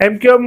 MQM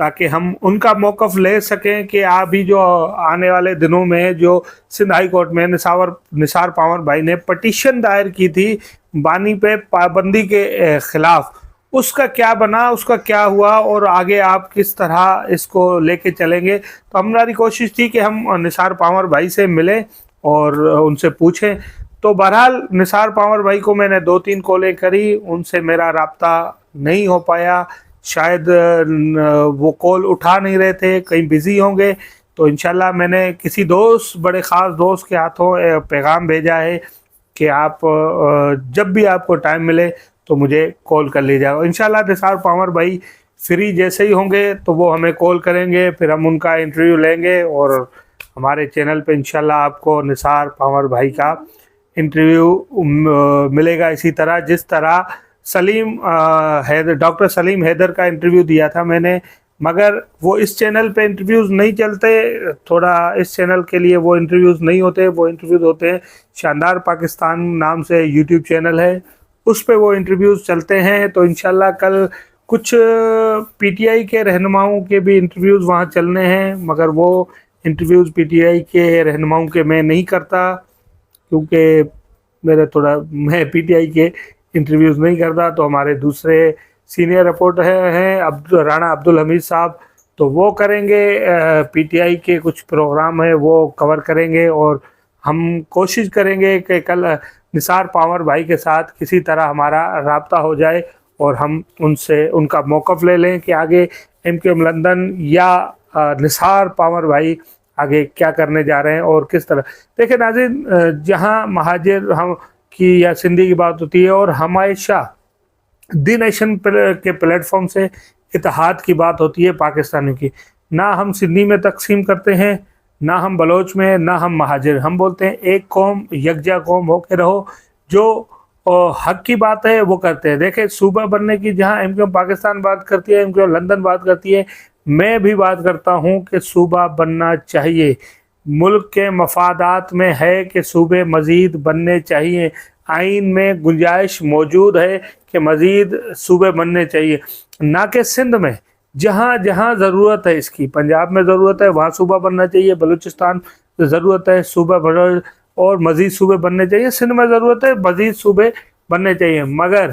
تاکہ ہم ان کا موقف لے سکیں کہ ابھی جو آنے والے دنوں میں جو سندھ ہائی کورٹ میں نثار پانور بھائی نے پٹیشن دائر کی تھی بانی پہ پابندی کے خلاف، اس کا کیا بنا، اس کا کیا ہوا، اور آگے آپ کس طرح اس کو لے کے چلیں گے۔ تو ہماری کوشش تھی کہ ہم نثار پانور بھائی سے ملیں اور ان سے پوچھیں۔ تو بہرحال نثار پانور بھائی کو میں نے 2-3 کالیں کری، ان سے میرا رابطہ نہیں ہو پایا، شاید وہ کال اٹھا نہیں رہے تھے، کہیں بزی ہوں گے۔ تو انشاءاللہ میں نے کسی دوست، بڑے خاص دوست کے ہاتھوں پیغام بھیجا ہے کہ آپ جب بھی آپ کو ٹائم ملے تو مجھے کال کر لیجیے گا۔ انشاءاللہ نثار پانور بھائی فری جیسے ہی ہوں گے تو وہ ہمیں کال کریں گے، پھر ہم ان کا انٹرویو لیں گے، اور ہمارے چینل پہ انشاءاللہ آپ کو نثار پانور بھائی کا انٹرویو ملے گا، اسی طرح جس طرح ڈاکٹر سلیم حیدر کا انٹرویو دیا تھا میں نے، مگر وہ اس چینل پہ انٹرویوز نہیں چلتے، تھوڑا اس چینل کے لیے وہ انٹرویوز نہیں ہوتے، وہ انٹرویوز ہوتے ہیں شاندار پاکستان نام سے یوٹیوب چینل ہے، اس پہ وہ انٹرویوز چلتے ہیں۔ تو انشاءاللہ کل کچھ پی ٹی آئی کے رہنماؤں کے بھی انٹرویوز وہاں چلنے ہیں، مگر وہ انٹرویوز پی ٹی آئی کے رہنماؤں کے میں نہیں کرتا، کیونکہ میں پی ٹی آئی کے انٹرویوز نہیں کرتا۔ تو ہمارے دوسرے سینئر رپورٹر ہیں رانا عبدالحمید صاحب، تو وہ کریں گے، پی ٹی آئی کے کچھ پروگرام ہیں وہ کور کریں گے، اور ہم کوشش کریں گے کہ کل نثار پانور بھائی کے ساتھ کسی طرح ہمارا رابطہ ہو جائے اور ہم ان کا موقف لے لیں کہ آگے ایم کیو ایم لندن یا نثار پانور بھائی آگے کیا کرنے جا رہے ہیں اور کس طرح۔ دیکھیں ناظرین، جہاں مہاجر ہم کی یا سندھی کی بات ہوتی ہے، اور ہمیشہ دی نیشن کے پلیٹ فارم سے اتحاد کی بات ہوتی ہے پاکستانیوں کی، نہ ہم سندھی میں تقسیم کرتے ہیں، نہ ہم بلوچ میں، نہ ہم مہاجر، ہم بولتے ہیں ایک قوم یکجا قوم ہو کے رہو، جو حق کی بات ہے وہ کرتے ہیں۔ دیکھیں صوبہ بننے کی جہاں ایم کیو ایم پاکستان بات کرتی ہے، ایم کیو ایم لندن بات کرتی ہے، میں بھی بات کرتا ہوں کہ صوبہ بننا چاہیے، ملک کے مفادات میں ہے کہ صوبے مزید بننے چاہیے، آئین میں گنجائش موجود ہے کہ مزید صوبے بننے چاہیے، نہ کہ سندھ میں جہاں جہاں ضرورت ہے اس کی، پنجاب میں ضرورت ہے وہاں صوبہ بننا چاہیے، بلوچستان ضرورت ہے صوبہ اور مزید صوبے بننے چاہیے، سندھ میں ضرورت ہے مزید صوبے بننے چاہیے۔ مگر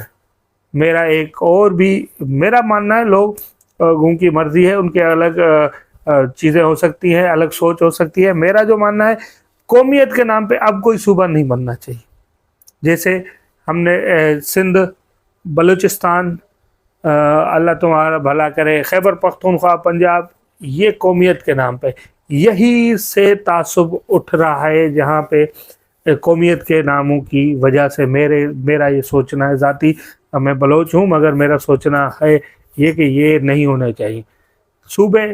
میرا ایک اور بھی میرا ماننا ہے، لوگ ان کی مرضی ہے، ان کے الگ چیزیں ہو سکتی ہیں، الگ سوچ ہو سکتی ہے، میرا جو ماننا ہے قومیت کے نام پہ اب کوئی صوبہ نہیں بننا چاہیے۔ جیسے ہم نے سندھ، بلوچستان، اللہ تمہارا بھلا کرے، خیبر پختونخوا، پنجاب، یہ قومیت کے نام پہ یہی سے تعصب اٹھ رہا ہے، جہاں پہ قومیت کے ناموں کی وجہ سے میرا یہ سوچنا ہے ذاتی، میں بلوچ ہوں مگر میرا سوچنا ہے یہ کہ یہ نہیں ہونا چاہیے، صوبے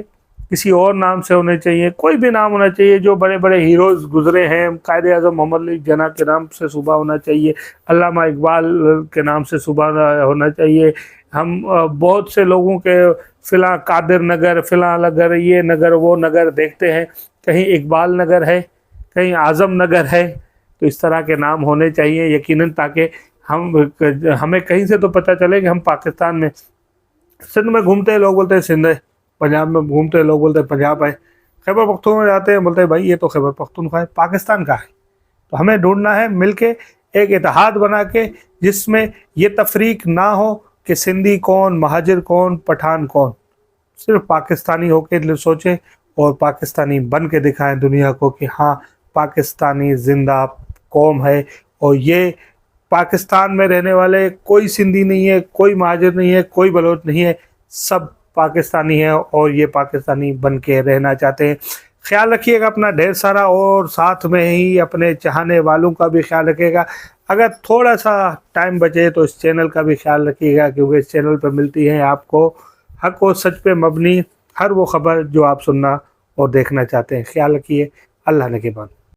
کسی اور نام سے ہونے چاہیے، کوئی بھی نام ہونا چاہیے، جو بڑے بڑے ہیروز گزرے ہیں، قائد اعظم محمد علی جناح کے نام سے صوبہ ہونا چاہیے، علامہ اقبال کے نام سے صوبہ ہونا چاہیے، ہم بہت سے لوگوں کے فلاں قادر نگر، فلاں نگر، یہ نگر وہ نگر دیکھتے ہیں، کہیں اقبال نگر ہے، کہیں اعظم نگر ہے، تو اس طرح کے نام ہونے چاہیے یقیناً، تاکہ ہمیں کہیں سے تو پتہ چلے کہ ہم پاکستان میں، سندھ میں گھومتے ہیں لوگ بولتے ہیں سندھ ہے، پنجاب میں گھومتے ہیں لوگ بولتے ہیں پنجاب ہے، خیبر پختونخوا میں جاتے ہیں بولتے ہیں بھائی یہ تو خیبر پختونخوا ہے، پاکستان کا ہے۔ تو ہمیں ڈھونڈنا ہے مل کے ایک اتحاد بنا کے، جس میں یہ تفریق نہ ہو کہ سندھی کون، مہاجر کون، پٹھان کون، صرف پاکستانی ہو کے سوچیں اور پاکستانی بن کے دکھائیں دنیا کو کہ ہاں پاکستانی زندہ قوم ہے، اور یہ پاکستان میں رہنے والے کوئی سندھی نہیں ہے، کوئی مہاجر نہیں ہے، کوئی بلوچ نہیں ہے، سب پاکستانی ہیں اور یہ پاکستانی بن کے رہنا چاہتے ہیں۔ خیال رکھیے گا اپنا ڈھیر سارا، اور ساتھ میں ہی اپنے چاہنے والوں کا بھی خیال رکھیے گا، اگر تھوڑا سا ٹائم بچے تو اس چینل کا بھی خیال رکھیے گا، کیونکہ اس چینل پہ ملتی ہیں آپ کو حق و سچ پہ مبنی ہر وہ خبر جو آپ سننا اور دیکھنا چاہتے ہیں۔ خیال رکھیے، اللہ نگہبان۔